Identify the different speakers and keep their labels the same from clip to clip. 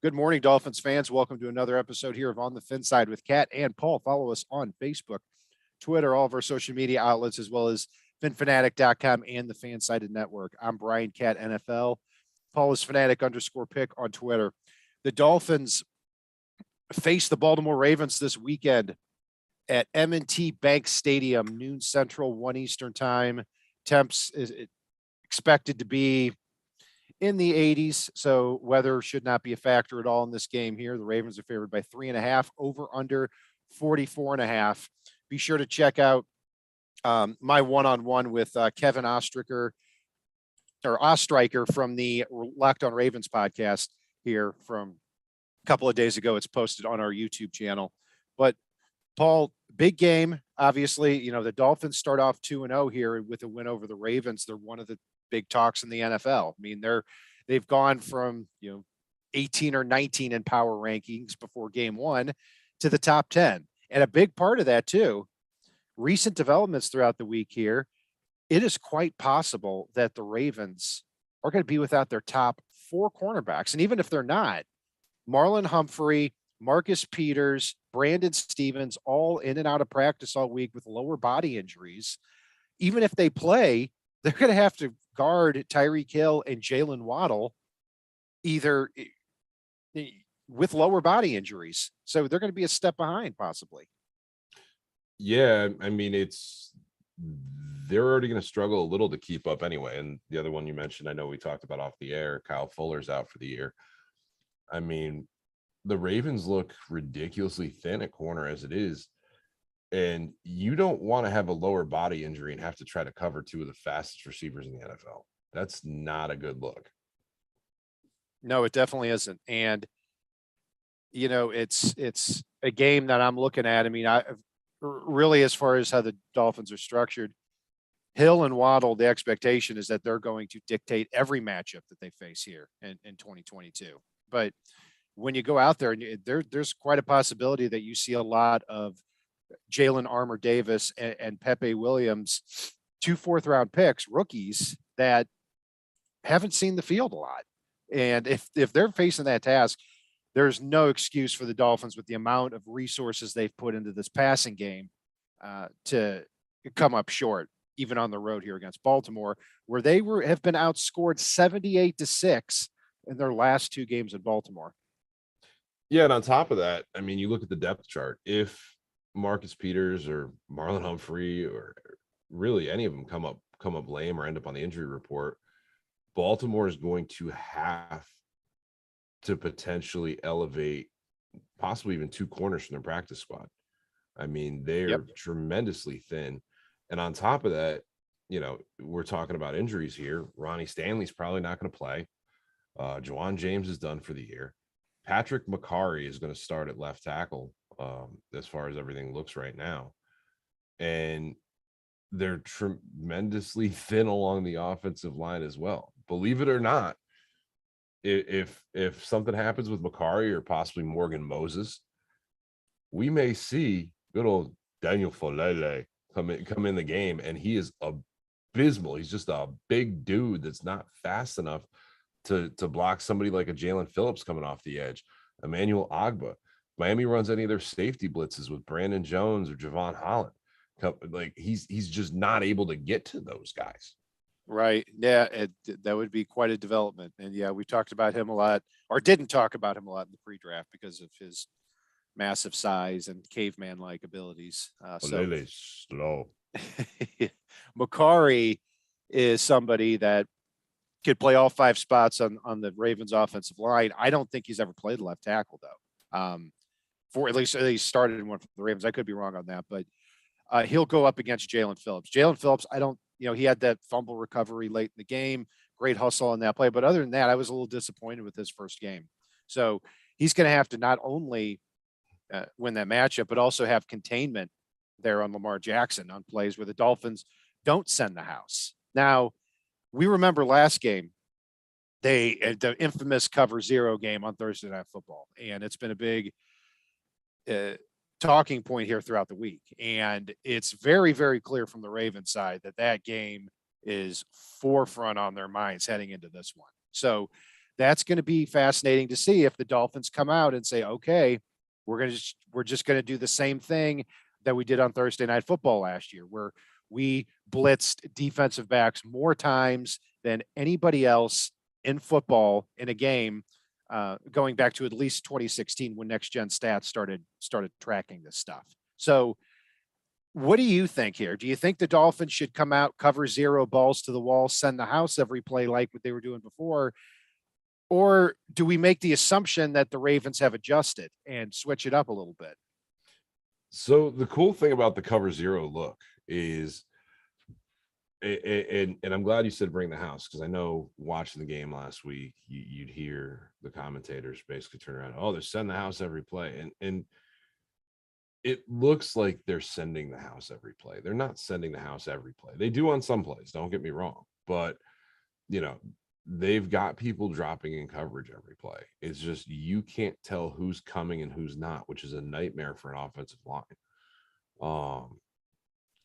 Speaker 1: Good morning, Dolphins fans. Welcome to another episode here of On the FinSide with Kat and Paul. Follow us on Facebook, Twitter, all of our social media outlets, as well as finfanatic.com and the FanSided Network. I'm Brian Cat NFL. Paul is fanatic_pick on Twitter. The Dolphins face the Baltimore Ravens this weekend at M&T Bank Stadium, noon Central, 1 Eastern time. Temps is expected to be in the 80s, so weather should not be a factor at all in this game here. The Ravens are favored by 3.5, over under 44.5. Be sure to check out my one-on-one with Kevin Oestreicher from the Locked On Ravens podcast here from a couple of days ago. It's posted on our YouTube channel. But Paul, big game. Obviously, the Dolphins start off 2-0 here with a win over the Ravens. They're one of the big talks in the NFL. I mean, they've gone from 18 or 19 in power rankings before game one to the top 10. And a big part of that too, recent developments throughout the week here, it is quite possible that the Ravens are going to be without their top 4 cornerbacks. And even if they're not, Marlon Humphrey, Marcus Peters, Brandon Stevens, all in and out of practice all week with lower body injuries. Even if they play, they're going to have to guard Tyreek Hill and Jalen Waddle either with lower body injuries. So they're going to be a step behind possibly.
Speaker 2: Yeah, I mean, they're already going to struggle a little to keep up anyway. And the other one you mentioned, I know we talked about off the air, Kyle Fuller's out for the year. I mean, the Ravens look ridiculously thin at corner as it is. And you don't want to have a lower body injury and have to try to cover 2 of the fastest receivers in the NFL. That's not a good look.
Speaker 1: No, it definitely isn't. And, it's a game that I'm looking at. I mean, really, as far as how the Dolphins are structured, Hill and Waddle, the expectation is that they're going to dictate every matchup that they face here in 2022. But when you go out there, and there's quite a possibility that you see a lot of Jalen Armour Davis and Pepe Williams, 2 fourth-round picks, rookies that haven't seen the field a lot. And if they're facing that task, there's no excuse for the Dolphins with the amount of resources they've put into this passing game to come up short, even on the road here against Baltimore, where they have been outscored 78-6 in their last 2 games in Baltimore.
Speaker 2: Yeah, and on top of that, I mean, you look at the depth chart. If Marcus Peters or Marlon Humphrey or really any of them come up lame or end up on the injury report, Baltimore is going to have to potentially elevate possibly even 2 corners from their practice squad. I mean, they're tremendously thin. And on top of that, we're talking about injuries here. Ronnie Stanley's probably not going to play. Juwan James is done for the year. Patrick McCarry is going to start at left tackle as far as everything looks right now. And they're tremendously thin along the offensive line as well. Believe it or not, if something happens with McCarry or possibly Morgan Moses, we may see good old Daniel Folele come in the game, and he is abysmal. He's just a big dude that's not fast enough to block somebody like a Jalen Phillips coming off the edge. Emmanuel Agba. Miami runs any of their safety blitzes with Brandon Jones or Javon Holland. Like he's just not able to get to those guys.
Speaker 1: Right. Yeah, that would be quite a development. And yeah, we talked about him a lot, or didn't talk about him a lot in the pre-draft because of his massive size and caveman-like abilities.
Speaker 2: Slow.
Speaker 1: McCarry is somebody that could play all 5 spots on the Ravens offensive line. I don't think he's ever played left tackle though. For at least he started in one for the Ravens. I could be wrong on that, but he'll go up against Jalen Phillips. Jalen Phillips, he had that fumble recovery late in the game, great hustle on that play. But other than that, I was a little disappointed with his first game. So he's going to have to not only win that matchup, but also have containment there on Lamar Jackson on plays where the Dolphins don't send the house. Now, we remember last game, the infamous cover 0 game on Thursday Night Football. And it's been a big talking point here throughout the week. And it's very, very clear from the Ravens side that game is forefront on their minds heading into this one. So that's going to be fascinating to see if the Dolphins come out and say, okay, we're just going to do the same thing that we did on Thursday Night Football last year, where we blitzed defensive backs more times than anybody else in football in a game, going back to at least 2016 when Next Gen Stats started tracking this stuff. So what do you think here? Do you think the Dolphins should come out, cover zero, balls to the wall, send the house every play like what they were doing before? Or do we make the assumption that the Ravens have adjusted and switch it up a little bit?
Speaker 2: So the cool thing about the cover zero look is, and I'm glad you said bring the house, because I know watching the game last week, you'd hear the commentators basically turn around, oh, they're sending the house every play. And it looks like they're sending the house every play. They're not sending the house every play. They do on some plays, don't get me wrong. But, they've got people dropping in coverage every play. It's just you can't tell who's coming and who's not, which is a nightmare for an offensive line.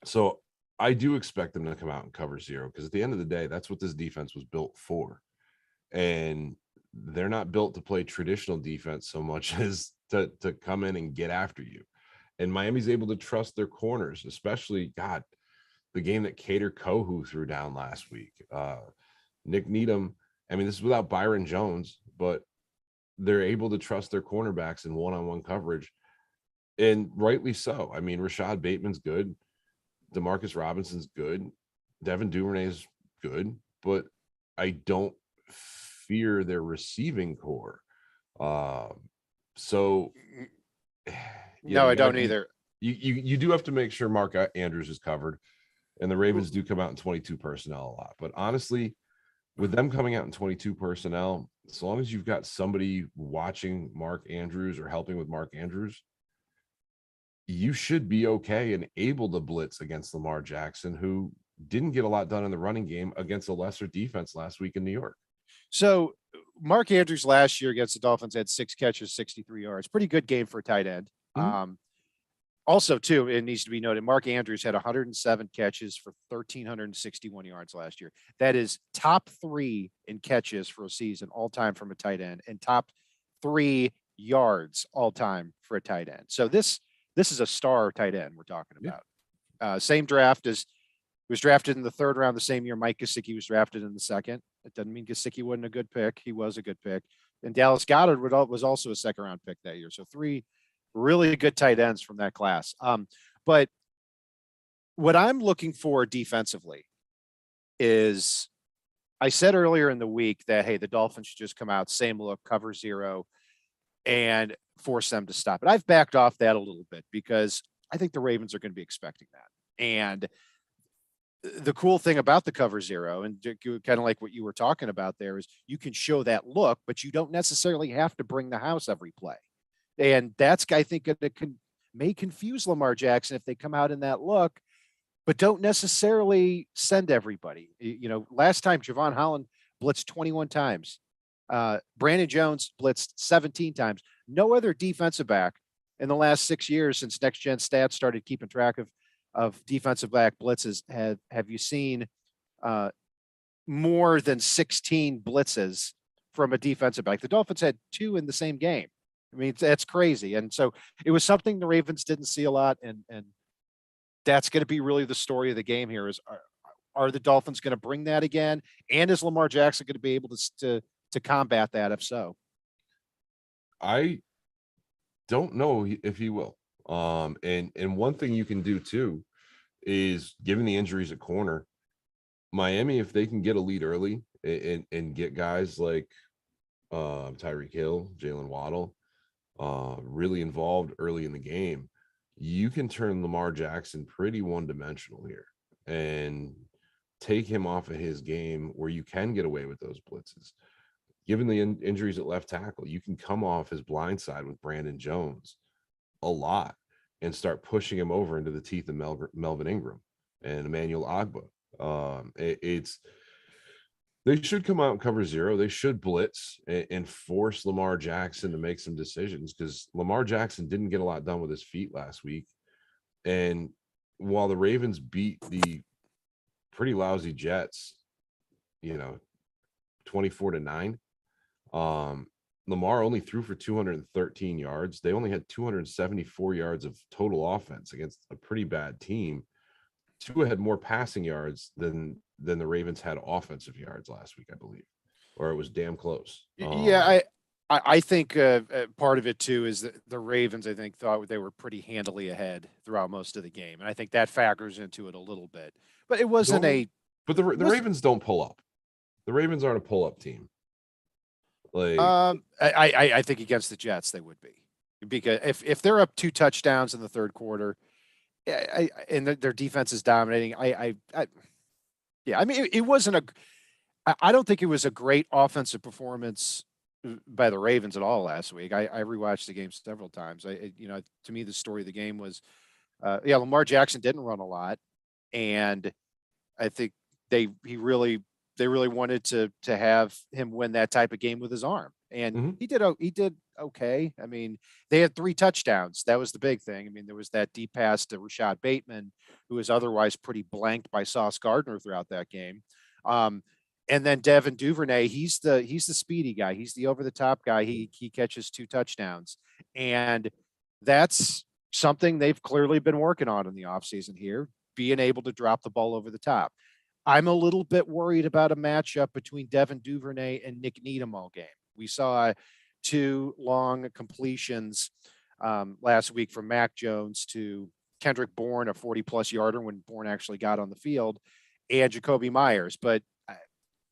Speaker 2: So I do expect them to come out and cover zero, because at the end of the day, that's what this defense was built for. And they're not built to play traditional defense so much as to come in and get after you. And Miami's able to trust their corners, especially, God, the game that Cater Kohu threw down last week. Nick Needham, I mean, this is without Byron Jones, but they're able to trust their cornerbacks in one-on-one coverage, and rightly so. I mean, Rashad Bateman's good. Demarcus Robinson's good. Devin Duvernay's good, but I don't fear their receiving core. So
Speaker 1: no, I don't either.
Speaker 2: You do have to make sure Mark Andrews is covered, and the Ravens do come out in 22 personnel a lot. But honestly, with them coming out in 22 personnel, as long as you've got somebody watching Mark Andrews or helping with Mark Andrews, you should be okay and able to blitz against Lamar Jackson, who didn't get a lot done in the running game against a lesser defense last week in New York.
Speaker 1: So Mark Andrews last year against the Dolphins had 6 catches, 63 yards. Pretty good game for a tight end. Mm-hmm. Also, too, it needs to be noted, Mark Andrews had 107 catches for 1,361 yards last year. That is top 3 in catches for a season all time from a tight end, and top 3 yards all time for a tight end. So this is a star tight end we're talking about. Same draft as was drafted in the 3rd round the same year Mike Gesicki was drafted in the 2nd. It doesn't mean Gesicki wasn't a good pick. He was a good pick. And Dallas Goedert was also a 2nd round pick that year. So 3 really good tight ends from that class. But what I'm looking for defensively is, I said earlier in the week that, hey, the Dolphins should just come out, same look, cover zero, and force them to stop it. I've backed off that a little bit because I think the Ravens are going to be expecting that. And the cool thing about the cover zero, and kind of like what you were talking about there, is you can show that look, but you don't necessarily have to bring the house every play. And that's, I think, it may confuse Lamar Jackson if they come out in that look, but don't necessarily send everybody. Last time Javon Holland blitzed 21 times. Brandon Jones blitzed 17 times. No other defensive back in the last 6 years since Next Gen Stats started keeping track of defensive back blitzes have you seen more than 16 blitzes from a defensive back. The Dolphins had 2 in the same game. I mean, that's crazy. And so it was something the Ravens didn't see a lot. And that's going to be really the story of the game here is, are the Dolphins going to bring that again? And is Lamar Jackson going to be able to combat that? If so,
Speaker 2: I don't know if he will. And one thing you can do too is, given the injuries at corner, Miami, if they can get a lead early and get guys like Tyreek Hill, Jalen Waddle, really involved early in the game, you can turn Lamar Jackson pretty one-dimensional here and take him off of his game, where you can get away with those blitzes. Given the injuries at left tackle, you can come off his blind side with Brandon Jones a lot and start pushing him over into the teeth of Melvin Ingram and Emmanuel Ogbah. They should come out and cover zero. They should blitz and force Lamar Jackson to make some decisions, because Lamar Jackson didn't get a lot done with his feet last week. And while the Ravens beat the pretty lousy Jets, 24-9, Lamar only threw for 213 yards. They only had 274 yards of total offense against a pretty bad team. Tua had more passing yards than the Ravens had offensive yards last week, I believe, or it was damn close.
Speaker 1: Yeah, I think part of it too is that the Ravens, I think, thought they were pretty handily ahead throughout most of the game, and I think that factors into it a little bit. But it wasn't a.
Speaker 2: But the Ravens don't pull up. The Ravens aren't a pull up team. Like,
Speaker 1: I think against the Jets they would be, because if they're up 2 touchdowns in the third quarter, and their defense is dominating, yeah, I mean it wasn't a. I don't think it was a great offensive performance by the Ravens at all last week. I rewatched the game several times. To me, the story of the game was, yeah, Lamar Jackson didn't run a lot, and I think they really wanted to have him win that type of game with his arm, and he did okay. I mean, they had 3 touchdowns. That was the big thing. I mean, there was that deep pass to Rashad Bateman, who was otherwise pretty blanked by Sauce Gardner throughout that game. And then Devin Duvernay, he's the speedy guy. He's the over the top guy. He catches 2 touchdowns, and that's something they've clearly been working on in the offseason here, being able to drop the ball over the top. I'm a little bit worried about a matchup between Devin Duvernay and Nick Needham all game. We saw 2 long completions last week from Mac Jones to Kendrick Bourne, a 40-plus yarder when Bourne actually got on the field, and Jacoby Myers. But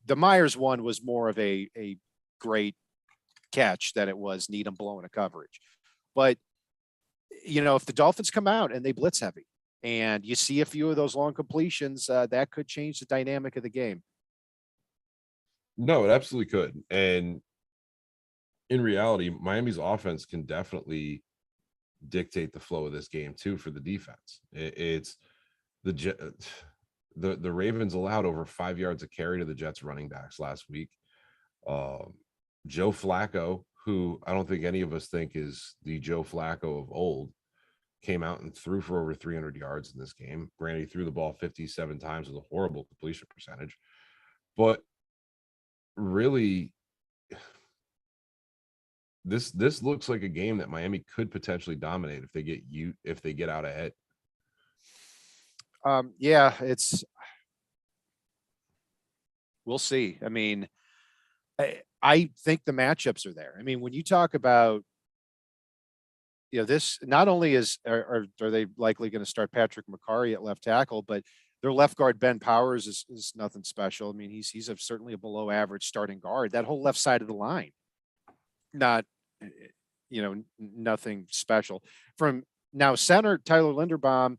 Speaker 1: the Myers one was more of a great catch than it was Needham blowing a coverage. But, if the Dolphins come out and they blitz heavy and you see a few of those long completions, that could change the dynamic of the game.
Speaker 2: No, it absolutely could. And in reality, Miami's offense can definitely dictate the flow of this game too for the defense. It's the Ravens allowed over 5 yards of carry to the Jets running backs last week. Joe Flacco, who I don't think any of us think is the Joe Flacco of old, came out and threw for over 300 yards in this game. Granted, he threw the ball 57 times with a horrible completion percentage. But really, this looks like a game that Miami could potentially dominate if they get out ahead.
Speaker 1: Yeah, we'll see. I mean, I think the matchups are there. I mean, when you talk about, this not only are they likely going to start Patrick McCarry at left tackle, but their left guard Ben Powers is nothing special. I mean, he's certainly a below average starting guard. That whole left side of the line, not nothing special. From now, center Tyler Linderbaum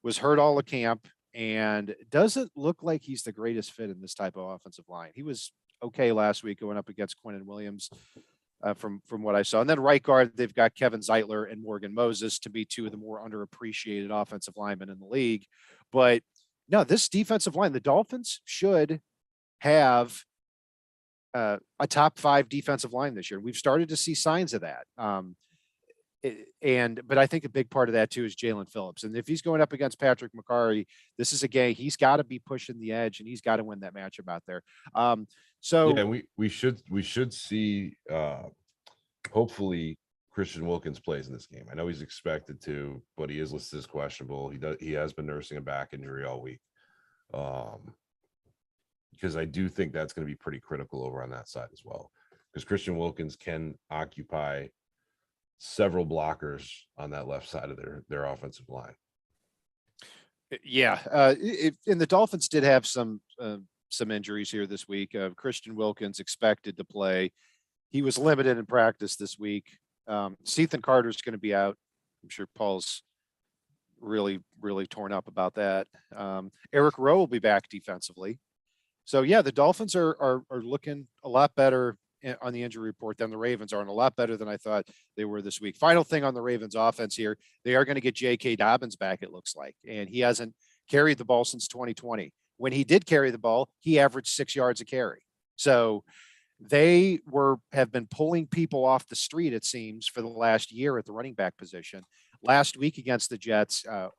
Speaker 1: was hurt all of camp and doesn't look like he's the greatest fit in this type of offensive line. He was okay last week going up against Quinnen Williams. From what I saw. And then right guard, they've got Kevin Zeitler and Morgan Moses to be 2 of the more underappreciated offensive linemen in the league. But no, this defensive line, the Dolphins should have a top 5 defensive line this year. We've started to see signs of that. But I think a big part of that too is Jalen Phillips. And if he's going up against Patrick McCarry, this is a game he's got to be pushing the edge and he's got to win that matchup out there. So
Speaker 2: yeah, we should see hopefully Christian Wilkins plays in this game. I know he's expected to, but he is listed as questionable. He has been nursing a back injury all week. Because I do think that's going to be pretty critical over on that side as well. Because Christian Wilkins can occupy several blockers on that left side of their offensive line.
Speaker 1: Yeah. And the Dolphins did have some injuries here this week. Christian Wilkins expected to play. He was limited in practice this week. Ethan Carter's going to be out. I'm sure Paul's really, really torn up about that. Eric Rowe will be back defensively. So yeah, the Dolphins are looking a lot better on the injury report than the Ravens are, and a lot better than I thought they were this week. Final thing on the Ravens offense here, they are going to get J.K. Dobbins back, it looks like, and he hasn't carried the ball since 2020. When he did carry the ball, he averaged 6 yards a carry. So they have been pulling people off the street, it seems, for the last year at the running back position. Last week against the Jets, our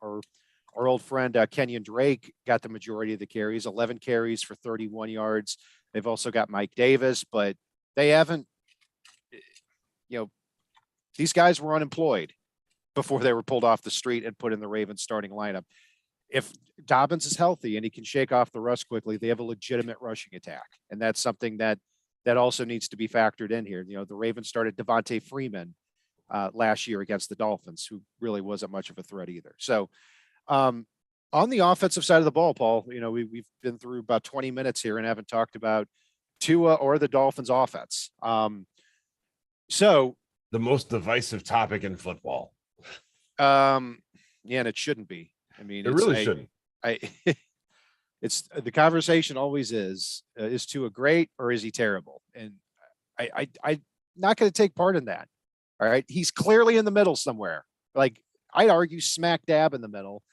Speaker 1: old friend Kenyon Drake got the majority of the carries, 11 carries for 31 yards. They've also got Mike Davis, but they haven't these guys were unemployed before they were pulled off the street and put in the Ravens starting lineup. If Dobbins is healthy and he can shake off the rust quickly, they have a legitimate rushing attack. And that's something that also needs to be factored in here. The Ravens started Devontae Freeman last year against the Dolphins, who really wasn't much of a threat either. So on the offensive side of the ball, Paul, we've been through about 20 minutes here and haven't talked about Tua or the Dolphins offense. So
Speaker 2: the most divisive topic in football.
Speaker 1: And it shouldn't be. I mean,
Speaker 2: it really shouldn't.
Speaker 1: It's the conversation always is Tua great or is he terrible? And I'm not going to take part in that. All right. He's clearly in the middle somewhere. Like I'd argue smack dab in the middle.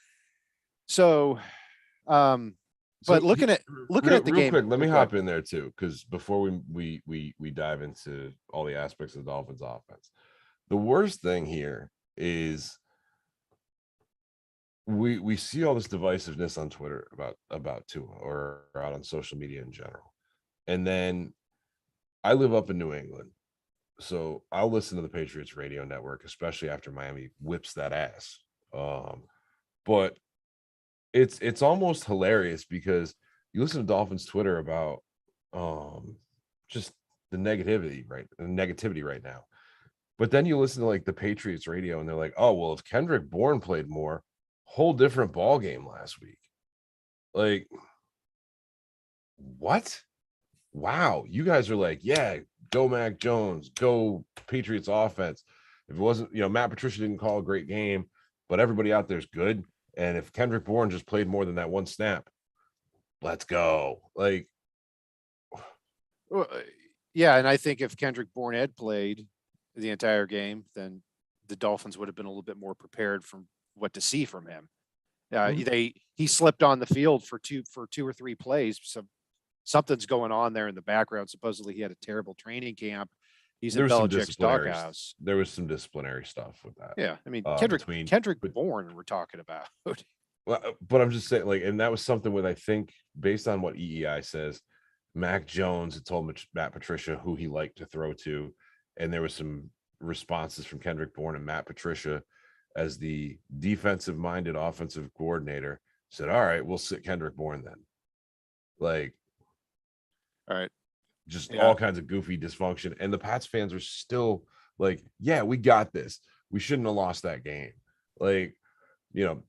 Speaker 1: So, but looking at the game,
Speaker 2: quick, let me hop in there too, because before we dive into all the aspects of the Dolphins offense, the worst thing here is we see all this divisiveness on Twitter about Tua or out on social media in general, and then I live up in New England, so I'll listen to the Patriots radio network, especially after Miami whips that ass. But it's almost hilarious because you listen to Dolphins Twitter about just the negativity right now. But then you listen to like the Patriots radio and they're like, oh, well, if Kendrick Bourne played more, whole different ball game last week. Like, what? Wow. You guys are like, yeah, go Mac Jones, go Patriots offense. If it wasn't, Matt Patricia didn't call a great game, but everybody out there's good. And if Kendrick Bourne just played more than that one snap, let's go. Like,
Speaker 1: well, yeah. And I think if Kendrick Bourne had played the entire game, then the Dolphins would have been a little bit more prepared from what to see from him. He slipped on the field for two or three plays. So something's going on there in the background. Supposedly he had a terrible training camp. He's in Belichick's doghouse.
Speaker 2: There was some disciplinary stuff with that.
Speaker 1: Yeah, I mean Kendrick Bourne we're talking about.
Speaker 2: Well, but I'm just saying, like, and that was something with, I think, based on what EEI says, Mac Jones had told Matt Patricia who he liked to throw to, and there was some responses from Kendrick Bourne, and Matt Patricia, as the defensive-minded offensive coordinator, said, all right, we'll sit Kendrick Bourne then. Like,
Speaker 1: all right.
Speaker 2: Just all kinds of goofy dysfunction. And the Pats fans are still like, yeah, we got this. We shouldn't have lost that game. Like,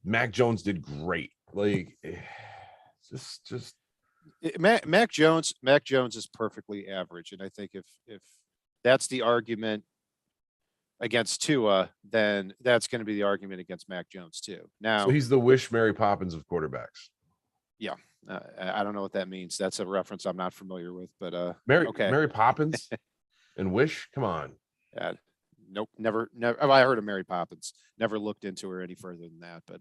Speaker 2: Mac Jones did great. Like, just
Speaker 1: Mac Jones is perfectly average. And I think if that's the argument against Tua, then that's going to be the argument against Mac Jones too. Now,
Speaker 2: so he's the Wish Mary Poppins of quarterbacks.
Speaker 1: Yeah. I don't know what that means. That's a reference I'm not familiar with, but
Speaker 2: Mary Poppins and Wish. Come on.
Speaker 1: Nope. Never. I heard of Mary Poppins. Never looked into her any further than that. But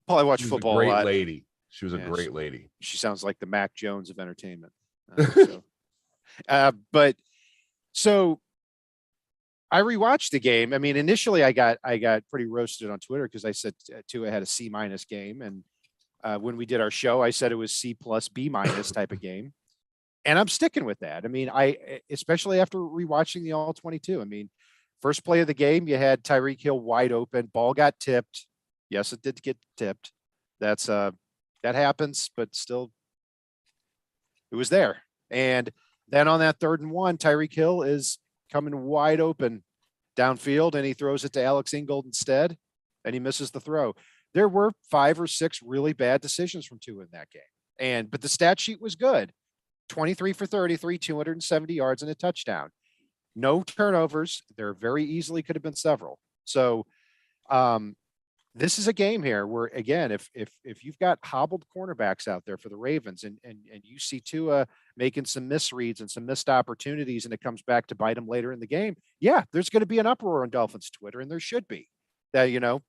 Speaker 1: Paul, I watch football
Speaker 2: a great
Speaker 1: a lot.
Speaker 2: Lady. She was a great lady.
Speaker 1: She sounds like the Mac Jones of entertainment. But so I rewatched the game. I mean, initially I got pretty roasted on Twitter because I said Tua had a C- game, and when we did our show, I said it was C+ B- type of game. And I'm sticking with that. I mean, especially after rewatching the all 22, I mean, first play of the game, you had Tyreek Hill wide open, ball got tipped. Yes, it did get tipped. That happens, but still it was there. And then on that 3rd and 1, Tyreek Hill is coming wide open downfield and he throws it to Alex Ingold instead and he misses the throw. There were 5 or 6 really bad decisions from Tua in that game. But the stat sheet was good. 23 for 33, 270 yards and a touchdown. No turnovers. There very easily could have been several. So this is a game here where, again, if you've got hobbled cornerbacks out there for the Ravens and you see Tua making some misreads and some missed opportunities and it comes back to bite him later in the game, yeah, there's going to be an uproar on Dolphins Twitter, and there should be.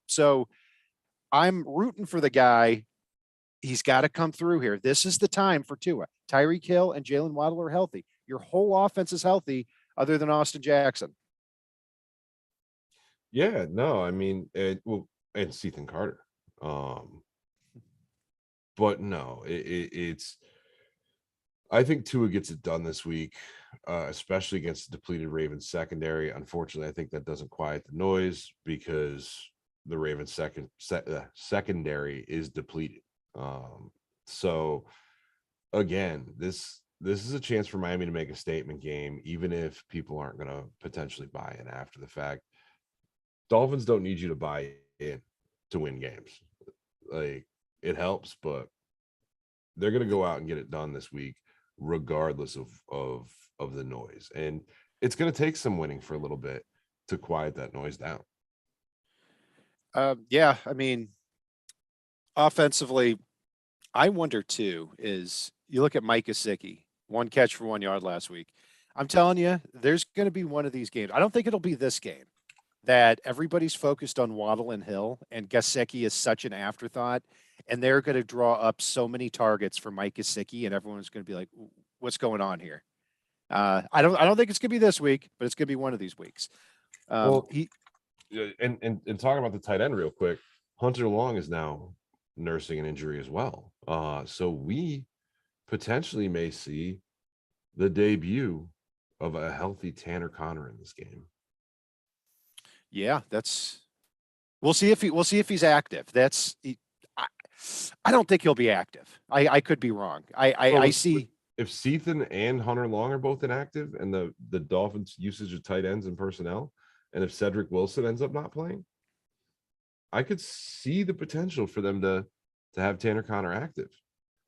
Speaker 1: So I'm rooting for the guy. He's got to come through here. This is the time for Tua. Tyreek Hill and Jalen Waddle are healthy. Your whole offense is healthy other than Austin Jackson.
Speaker 2: Yeah, no, I mean, and Ethan Carter. But no, it's I think Tua gets it done this week. especially against the depleted Ravens secondary. Unfortunately, I think that doesn't quiet the noise because the Ravens secondary is depleted. So again, this is a chance for Miami to make a statement game, even if people aren't going to potentially buy in after the fact. Dolphins don't need you to buy in to win games. Like, it helps, but they're going to go out and get it done this week, regardless of the noise. And it's going to take some winning for a little bit to quiet that noise down.
Speaker 1: Yeah, I mean, offensively, I wonder too, is you look at Mike Gesicki, 1 catch for 1 yard last week. I'm telling you, there's going to be one of these games. I don't think it'll be this game that everybody's focused on Waddle and Hill, and Gesicki is such an afterthought, and they're going to draw up so many targets for Mike Gesicki, and everyone's going to be like, "What's going on here?" I don't think it's going to be this week, but it's going to be one of these weeks.
Speaker 2: Well, and talking about the tight end real quick, Hunter Long is now nursing an injury as well. So we potentially may see the debut of a healthy Tanner Connor in this game.
Speaker 1: Yeah, we'll see if he's active. I don't think he'll be active. I could be wrong. I see
Speaker 2: if Seathan and Hunter Long are both inactive and the Dolphins usage of tight ends and personnel, and if Cedric Wilson ends up not playing, I could see the potential for them to have Tanner Connor active.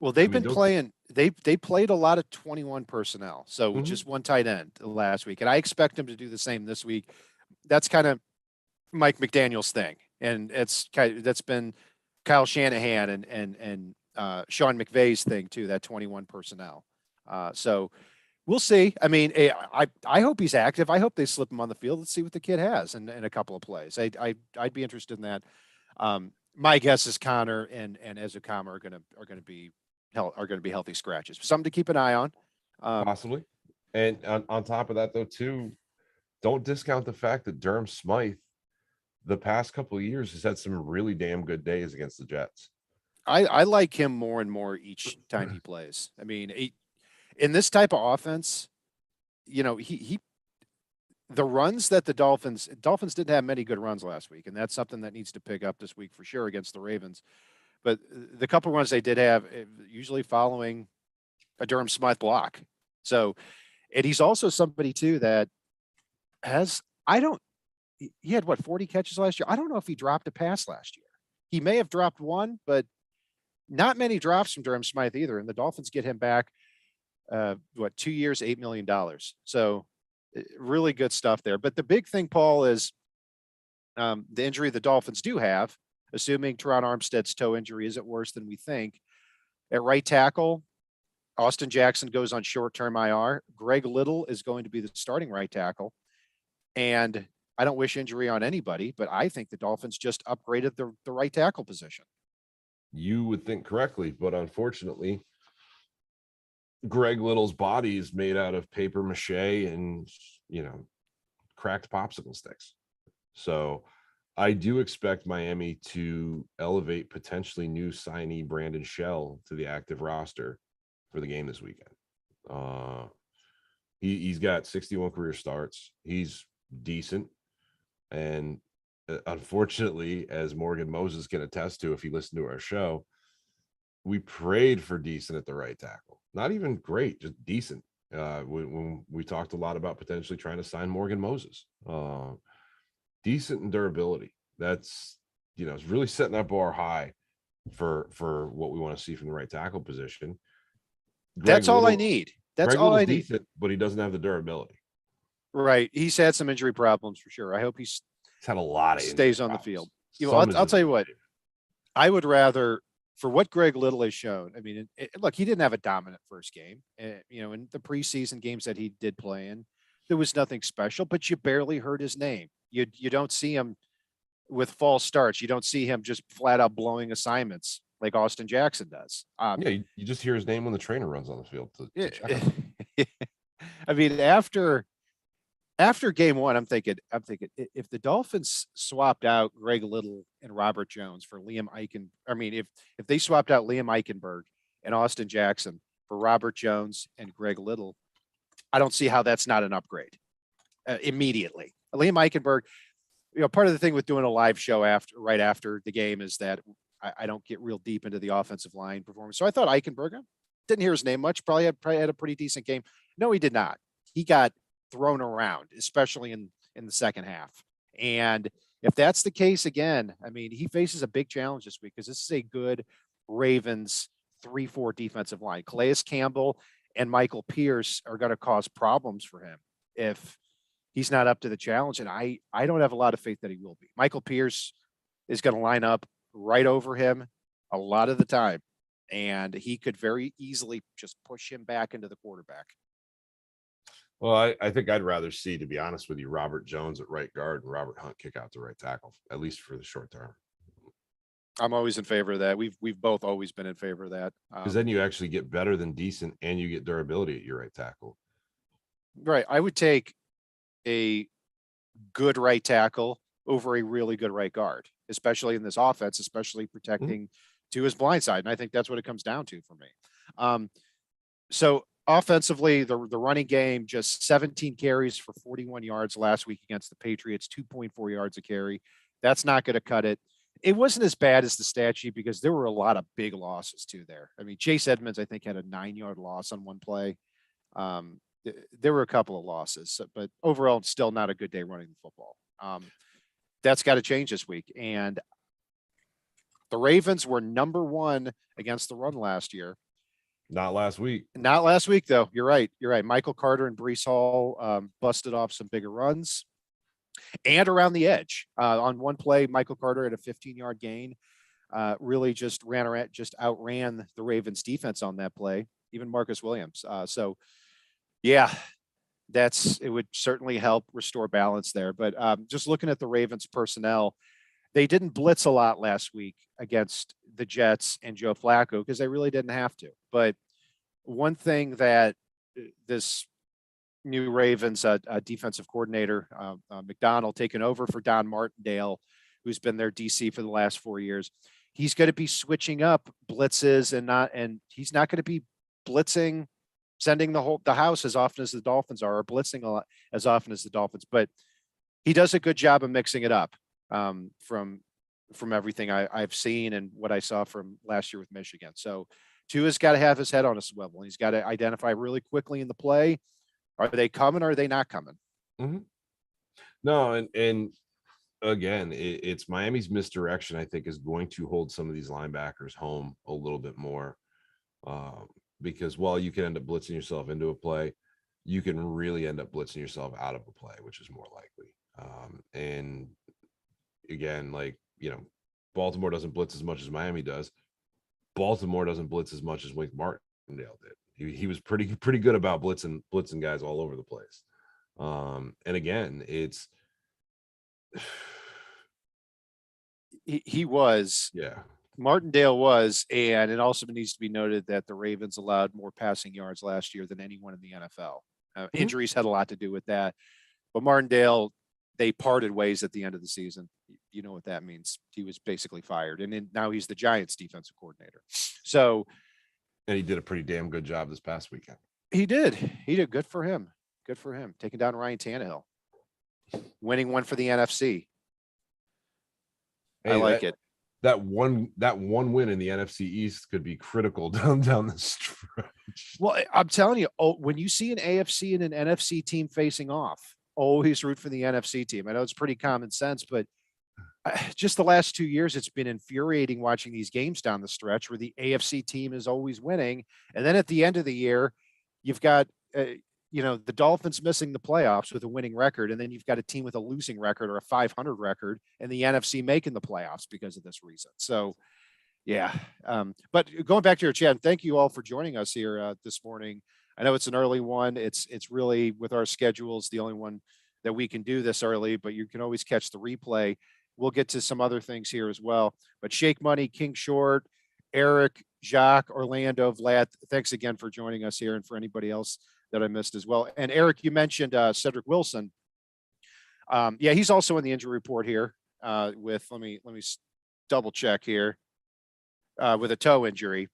Speaker 1: Well, they've been playing. They played a lot of 21 personnel, so just one tight end last week, and I expect them to do the same this week. That's kind of Mike McDaniel's thing, and that's been Kyle Shanahan and Sean McVay's thing too. That 21 personnel. So we'll see. I mean, I hope he's active. I hope they slip him on the field. Let's see what the kid has in a couple of plays. I'd be interested in that. My guess is Connor and Ezukama are going to be healthy scratches. Something to keep an eye on.
Speaker 2: Possibly. And on top of that, though, too, don't discount the fact that Durham Smythe, the past couple of years, has had some really damn good days against the Jets.
Speaker 1: I like him more and more each time he plays. I mean, in this type of offense, the runs that the Dolphins didn't have many good runs last week, and that's something that needs to pick up this week for sure against the Ravens. But the couple of runs they did have, usually following a Durham Smythe block. So, and he's also somebody too that he had 40 catches last year. I don't know if he dropped a pass last year. He may have dropped one, but not many drops from Durham Smythe either. And the Dolphins get him back, 2 years, $8 million. So really good stuff there. But the big thing, Paul, is the injury the Dolphins do have, assuming Teron Armstead's toe injury isn't worse than we think. At right tackle, Austin Jackson goes on short-term IR. Greg Little is going to be the starting right tackle. And I don't wish injury on anybody, but I think the Dolphins just upgraded the right tackle position.
Speaker 2: You would think correctly, but unfortunately, Greg Little's body is made out of paper mache and, cracked popsicle sticks. So I do expect Miami to elevate potentially new signee Brandon Shell to the active roster for the game this weekend. He's got 61 career starts. He's decent. And unfortunately, as Morgan Moses can attest to if he listened to our show, we prayed for decent at the right tackle. Not even great, just decent. When we talked a lot about potentially trying to sign Morgan Moses. Decent in durability. That's, it's really setting that bar high for what we want to see from the right tackle position.
Speaker 1: That's all I need. That's all I need.
Speaker 2: Decent, but he doesn't have the durability.
Speaker 1: Right. He's had some injury problems for sure. I hope he's
Speaker 2: had a lot of
Speaker 1: stays on the field. I'll tell you what, I would rather, for what Greg Little has shown. I mean, look, he didn't have a dominant first game. In the preseason games that he did play in, there was nothing special, but you barely heard his name. You don't see him with false starts. You don't see him just flat out blowing assignments like Austin Jackson does.
Speaker 2: You just hear his name when the trainer runs on the field. To check him.
Speaker 1: I mean, after game one, I'm thinking if the Dolphins swapped out Greg Little and Robert Jones for Liam Eichen, if they swapped out Liam Eichenberg and Austin Jackson for Robert Jones and Greg Little, I don't see how that's not an upgrade immediately. Liam Eichenberg, part of the thing with doing a live show right after the game is that I don't get real deep into the offensive line performance. So I thought Eichenberg, didn't hear his name much, probably had a pretty decent game. No, he did not. He got thrown around, especially in the second half. And if that's the case again, I mean, he faces a big challenge this week because this is a good Ravens 3-4 defensive line. Calais Campbell and Michael Pierce are going to cause problems for him if he's not up to the challenge. And I don't have a lot of faith that he will be. Michael Pierce is going to line up right over him a lot of the time, and he could very easily just push him back into the quarterback.
Speaker 2: Well, I think I'd rather see, to be honest with you, Robert Jones at right guard and Robert Hunt kick out to right tackle, at least for the short term.
Speaker 1: I'm always in favor of that. We've both always been in favor of that.
Speaker 2: Because then you actually get better than decent and you get durability at your right tackle.
Speaker 1: Right. I would take a good right tackle over a really good right guard, especially in this offense, especially protecting to his blind side. And I think that's what it comes down to for me. So offensively, the running game, just 17 carries for 41 yards last week against the Patriots, 2.4 yards a carry. That's not going to cut it. It wasn't as bad as the stat sheet because there were a lot of big losses too there. I mean, Chase Edmonds, I think, had a 9-yard loss on one play. There were a couple of losses, but overall, still not a good day running the football. That's got to change this week. And the Ravens were number 1 against the run last year.
Speaker 2: Not last week.
Speaker 1: Not last week, though. You're right. Michael Carter and Breece Hall busted off some bigger runs. And around the edge on one play, Michael Carter had a 15-yard gain, really just outran the Ravens defense on that play, even Marcus Williams. So yeah, it would certainly help restore balance there. But just looking at the Ravens personnel, they didn't blitz a lot last week against the Jets and Joe Flacco because they really didn't have to. But one thing that this new Ravens defensive coordinator, McDonald, taking over for Don Martindale, who's been their DC for the last 4 years. He's going to be switching up blitzes and he's not going to be blitzing, sending the house as often as the Dolphins are, or blitzing a lot as often as the Dolphins. But he does a good job of mixing it up from everything I've seen and what I saw from last year with Michigan. So Tua's got to have his head on a swivel. He's got to identify really quickly in the play. Are they coming or are they not coming?
Speaker 2: Mm-hmm. No, and again, it's Miami's misdirection, I think, is going to hold some of these linebackers home a little bit more. Because while you can end up blitzing yourself into a play, you can really end up blitzing yourself out of a play, which is more likely. And again, Baltimore doesn't blitz as much as Miami does. Baltimore doesn't blitz as much as Wink Martindale did. He was pretty good about blitzing guys all over the place. And again, it's
Speaker 1: he was, Martindale was, and it also needs to be noted that the Ravens allowed more passing yards last year than anyone in the NFL. Injuries had a lot to do with that, but Martindale, they parted ways at the end of the season. You know what that means? He was basically fired, and now he's the Giants defensive coordinator. So.
Speaker 2: And he did a pretty damn good job this past weekend.
Speaker 1: He did. Good for him. Good for him. Taking down Ryan Tannehill. Winning one for the NFC. I like it.
Speaker 2: That one win in the NFC East could be critical down the stretch.
Speaker 1: Well, I'm telling you, when you see an AFC and an NFC team facing off, always root for the NFC team. I know it's pretty common sense, but just the last 2 years, it's been infuriating watching these games down the stretch where the AFC team is always winning. And then at the end of the year, you've got, the Dolphins missing the playoffs with a winning record. And then you've got a team with a losing record or a 500 record and the NFC making the playoffs because of this reason. So, yeah. But going back to your chat, thank you all for joining us here this morning. I know it's an early one. It's really, with our schedules, the only one that we can do this early, but you can always catch the replay. We'll get to some other things here as well. But Shake Money, King Short, Eric, Jacques, Orlando, Vlad, thanks again for joining us here, and for anybody else that I missed as well. And Eric, you mentioned Cedric Wilson. He's also in the injury report here with, let me double check here, with a toe injury.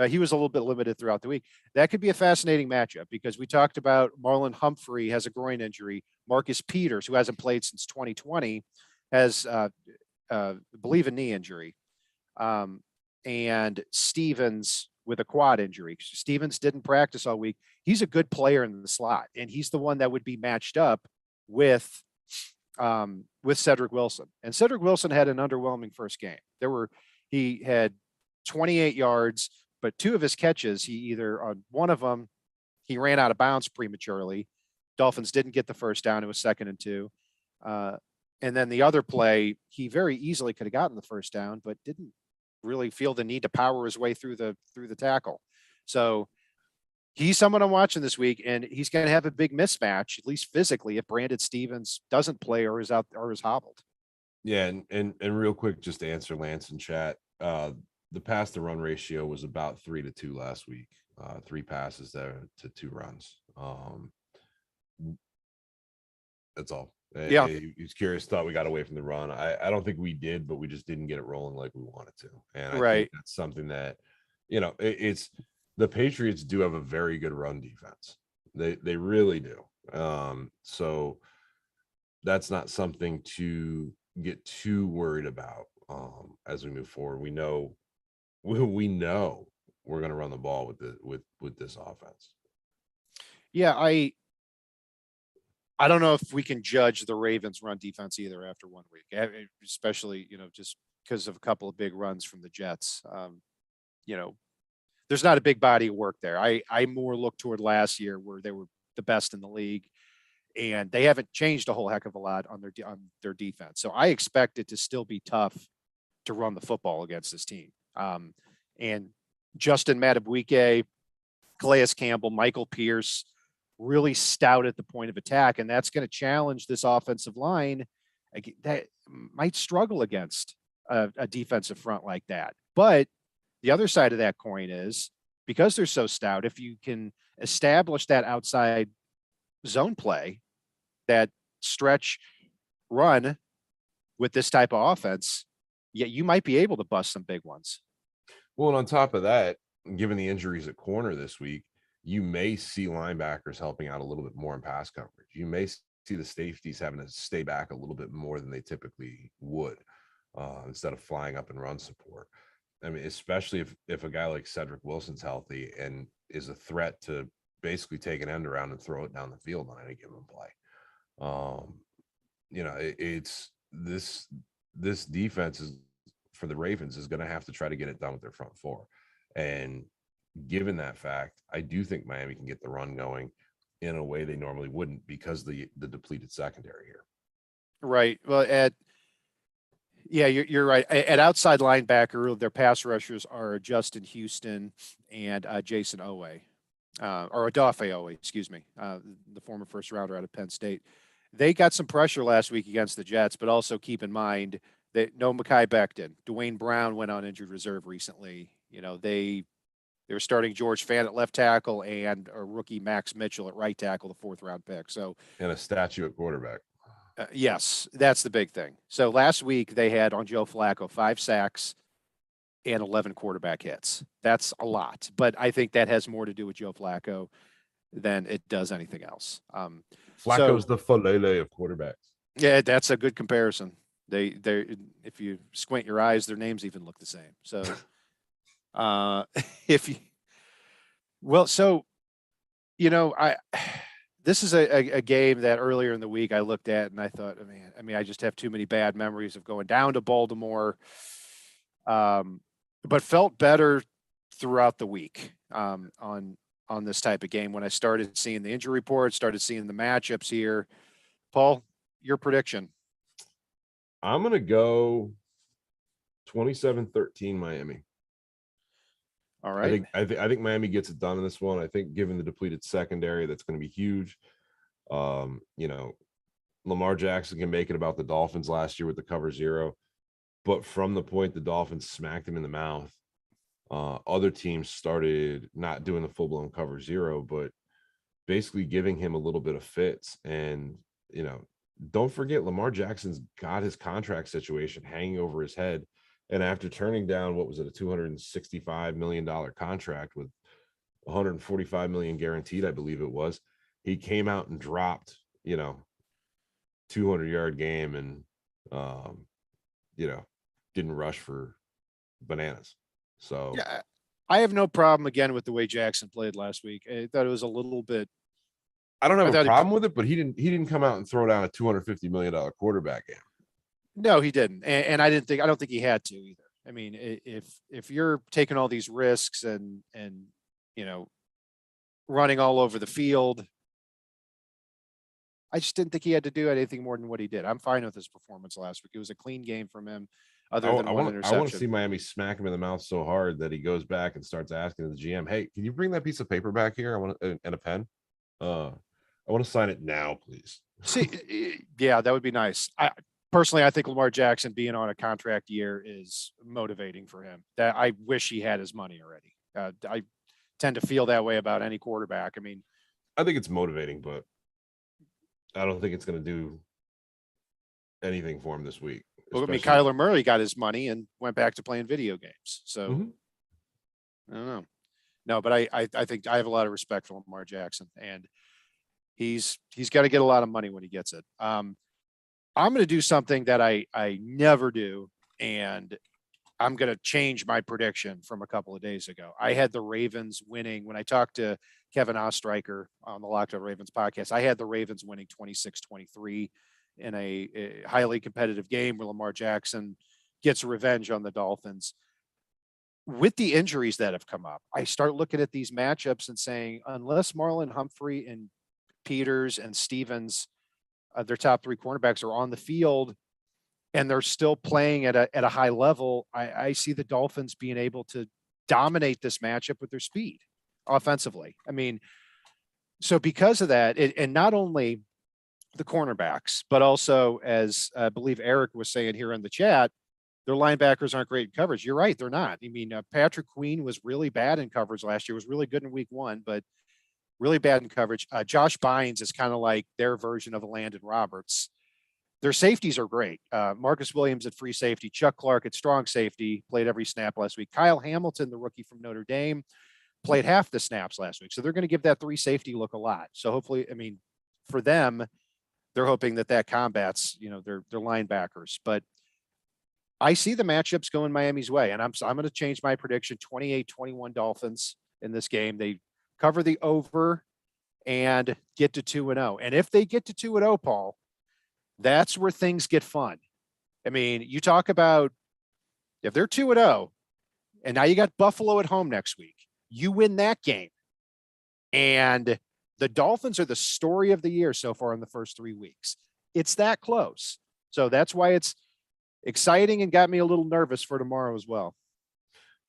Speaker 1: He was a little bit limited throughout the week. That could be a fascinating matchup because we talked about Marlon Humphrey has a groin injury. Marcus Peters, who hasn't played since 2020, has, I believe, a knee injury. And Stevens with a quad injury. Stevens didn't practice all week. He's a good player in the slot, and he's the one that would be matched up with Cedric Wilson. And Cedric Wilson had an underwhelming first game. He had 28 yards, but two of his catches, on one of them, he ran out of bounds prematurely. Dolphins didn't get the first down. It was 2nd and 2. And then the other play, he very easily could have gotten the first down, but didn't really feel the need to power his way through the tackle. So he's someone I'm watching this week, and he's going to have a big mismatch, at least physically, if Brandon Stevens doesn't play or is hobbled.
Speaker 2: Yeah, and real quick, just to answer Lance in chat, the pass to run ratio was about 3-2 last week. 3 passes there to 2 runs. That's all.
Speaker 1: Yeah.
Speaker 2: He's curious, thought we got away from the run. I don't think we did, but we just didn't get it rolling like we wanted to. And I think that's something that, it's the Patriots do have a very good run defense. They really do. So that's not something to get too worried about as we move forward. We know we're going to run the ball with this offense.
Speaker 1: Yeah, I don't know if we can judge the Ravens run defense either after 1 week, especially, just because of a couple of big runs from the Jets. There's not a big body of work there. I more look toward last year where they were the best in the league, and they haven't changed a whole heck of a lot on their defense. So I expect it to still be tough to run the football against this team. And Justin Madubuike, Calais Campbell, Michael Pierce, really stout at the point of attack, and that's going to challenge this offensive line that might struggle against a defensive front like that. But the other side of that coin is, because they're so stout, if you can establish that outside zone play, that stretch run with this type of offense, you might be able to bust some big ones.
Speaker 2: Well, and on top of that, given the injuries at corner this week, you may see linebackers helping out a little bit more in pass coverage. You may see the safeties having to stay back a little bit more than they typically would, instead of flying up and run support. I mean, especially if a guy like Cedric Wilson's healthy and is a threat to basically take an end around and throw it down the field on any given play. It's this defense is, for the Ravens, is going to have to try to get it done with their front four. And given that fact, I do think Miami can get the run going in a way they normally wouldn't because the depleted secondary here.
Speaker 1: Right. Well, you're right. At outside linebacker, their pass rushers are Justin Houston and Jason Owe, or Odafe Owe, excuse me, the former first rounder out of Penn State. They got some pressure last week against the Jets, but also keep in mind that no Mekhi Becton. Dwayne Brown went on injured reserve recently. They were starting George Fant at left tackle and a rookie Max Mitchell at right tackle, the 4th round pick. So,
Speaker 2: and a statue at quarterback.
Speaker 1: Yes, that's the big thing. So last week they had on Joe Flacco 5 sacks and 11 quarterback hits. That's a lot, but I think that has more to do with Joe Flacco than it does anything else.
Speaker 2: Flacco's the Falele of quarterbacks.
Speaker 1: Yeah, that's a good comparison. They if you squint your eyes, their names even look the same. So this is a game that earlier in the week I looked at and I thought, I just have too many bad memories of going down to Baltimore, but felt better throughout the week on this type of game when I started seeing the injury report, started seeing the matchups here. Paul, your prediction?
Speaker 2: I'm going to go 27-13 Miami.
Speaker 1: All right.
Speaker 2: I think Miami gets it done in this one. I think given the depleted secondary, that's going to be huge. Lamar Jackson can make it about the Dolphins last year with the cover 0, but from the point the Dolphins smacked him in the mouth, other teams started not doing the full-blown cover 0, but basically giving him a little bit of fits. And, don't forget, Lamar Jackson's got his contract situation hanging over his head And after turning down, what was it, a $265 million contract with 145 million guaranteed, I believe it was, he came out and dropped, 200-yard game and, didn't rush for bananas. So
Speaker 1: Yeah, I have no problem again with the way Jackson played last week. I thought it was a little bit.
Speaker 2: I don't have
Speaker 1: I
Speaker 2: a
Speaker 1: thought
Speaker 2: problem with it, but he didn't come out and throw down a $250 million quarterback game.
Speaker 1: No, he didn't, and I don't think he had to either. I mean, if you're taking all these risks and running all over the field, I just didn't think he had to do anything more than what he did. I'm fine with his performance last week. It was a clean game from him, other than one
Speaker 2: I
Speaker 1: interception.
Speaker 2: want to see Miami smack him in the mouth so hard that he goes back and starts asking the GM, "Hey, can you bring that piece of paper back here? I want and a pen. I want to sign it now, please."
Speaker 1: See, yeah, that would be nice. Personally, I think Lamar Jackson being on a contract year is motivating for him. That I wish he had his money already. I tend to feel that way about any quarterback. I mean,
Speaker 2: I think it's motivating, but I don't think it's going to do anything for him this week.
Speaker 1: I mean, Kyler Murray got his money and went back to playing video games. So I don't know. No, but I think I have a lot of respect for Lamar Jackson, and he's got to get a lot of money when he gets it. I'm going to do something that I never do, and I'm going to change my prediction from a couple of days ago. I had the Ravens winning when I talked to Kevin Oestreicher on the Locked On Ravens podcast. I had the Ravens winning 26-23 in a highly competitive game where Lamar Jackson gets revenge on the Dolphins. With the injuries that have come up, I start looking at these matchups and saying, unless Marlon Humphrey and Peters and Stevens, their top three cornerbacks, are on the field and they're still playing at a high level, I see the Dolphins being able to dominate this matchup with their speed offensively. I mean, so because of that, and not only the cornerbacks, but also, as I believe Eric was saying here in the chat, their linebackers aren't great in coverage. You're right, they're not. I mean, Patrick Queen was really bad in coverage last year, was really good in week one, but really bad in coverage. Josh Bynes is kind of like their version of a Landon Roberts. Their safeties are great. Marcus Williams at free safety, Chuck Clark at strong safety, played every snap last week. Kyle Hamilton, the rookie from Notre Dame, played half the snaps last week. So they're going to give that three safety look a lot. So hopefully, I mean, for them, they're hoping that combats, their linebackers. But I see the matchups going Miami's way, and I'm going to change my prediction: 28-21 Dolphins in this game. They cover the over and get to 2-0. And if they get to 2-0, Paul, that's where things get fun. I mean, you talk about if they're 2-0, and now you got Buffalo at home next week, you win that game. And the Dolphins are the story of the year so far in the first 3 weeks. It's that close. So that's why it's exciting and got me a little nervous for tomorrow as well.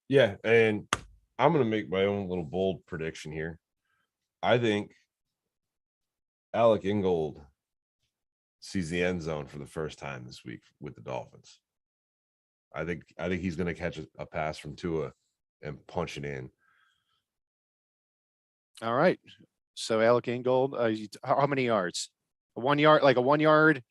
Speaker 2: Yeah, and I'm going to make my own little bold prediction here. I think Alec Ingold sees the end zone for the first time this week with the Dolphins. I think he's going to catch a pass from Tua and punch it in.
Speaker 1: All right. So Alec Ingold, how many yards? A 1 yard, like a 1 yard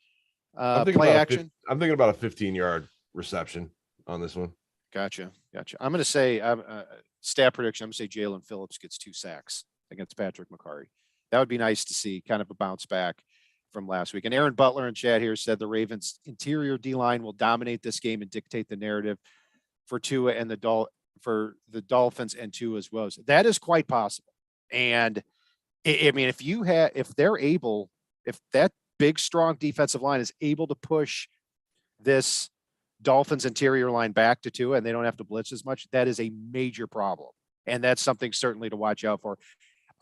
Speaker 1: play action?
Speaker 2: I'm thinking about a 15-yard reception on this one.
Speaker 1: Gotcha. I'm going to say stat prediction. I'm going to say Jalen Phillips gets 2 sacks against Patrick McCarry. That would be nice to see, kind of a bounce back from last week. And Aaron Butler in chat here said the Ravens interior D-line will dominate this game and dictate the narrative for Tua and for the Dolphins and Tua as well. So that is quite possible. And I mean, if that big, strong defensive line is able to push this Dolphins interior line back to Tua and they don't have to blitz as much, that is a major problem. And that's something certainly to watch out for.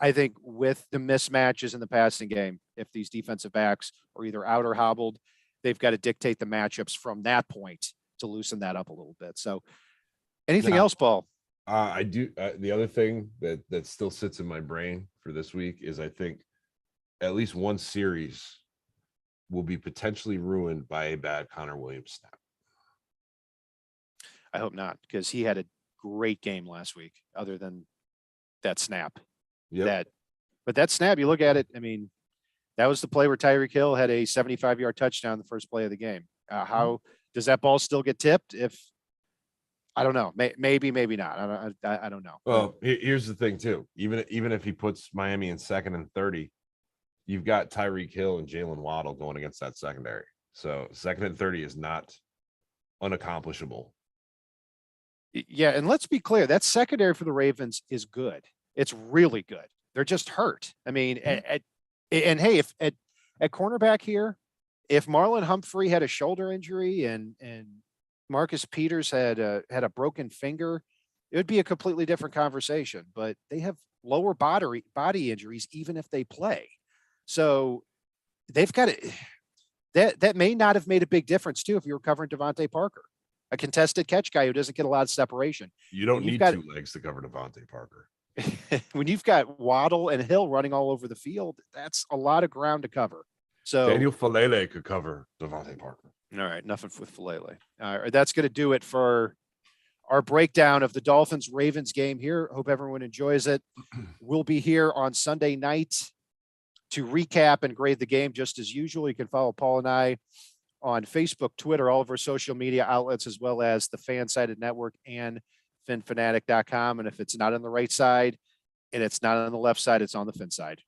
Speaker 1: I think with the mismatches in the passing game, if these defensive backs are either out or hobbled, they've got to dictate the matchups from that point to loosen that up a little bit. So anything else, Paul?
Speaker 2: I do. The other thing that still sits in my brain for this week is I think at least one series will be potentially ruined by a bad Connor Williams snap.
Speaker 1: I hope not, because he had a great game last week, other than that snap.
Speaker 2: Yeah.
Speaker 1: But that snap, you look at it, I mean, that was the play where Tyreek Hill had a 75-yard touchdown the first play of the game. How does that ball still get tipped if I don't know. Maybe, maybe not. I don't know.
Speaker 2: Well, here's the thing too. Even if he puts Miami in 2nd and 30, you've got Tyreek Hill and Jalen Waddle going against that secondary. So 2nd and 30 is not unaccomplishable.
Speaker 1: Yeah, and let's be clear, that secondary for the Ravens is good. It's really good. They're just hurt. I mean, and hey, if at cornerback here, if Marlon Humphrey had a shoulder injury and Marcus Peters had a broken finger, it would be a completely different conversation. But they have lower body injuries even if they play. So they've got it. That may not have made a big difference too if you were covering Devontae Parker, a contested catch guy who doesn't get a lot of separation.
Speaker 2: You don't need 2 legs to cover Devontae Parker.
Speaker 1: When you've got Waddle and Hill running all over the field, that's a lot of ground to cover. So
Speaker 2: Daniel Falele could cover Devontae Parker.
Speaker 1: All right, nothing with Falele. All right, that's going to do it for our breakdown of the Dolphins-Ravens game here. Hope everyone enjoys it. We'll be here on Sunday night to recap and grade the game just as usual. You can follow Paul and I on Facebook, Twitter, all of our social media outlets, as well as the FanSide Network and FinFanatic.com. And if it's not on the right side and it's not on the left side, it's on the FinSide.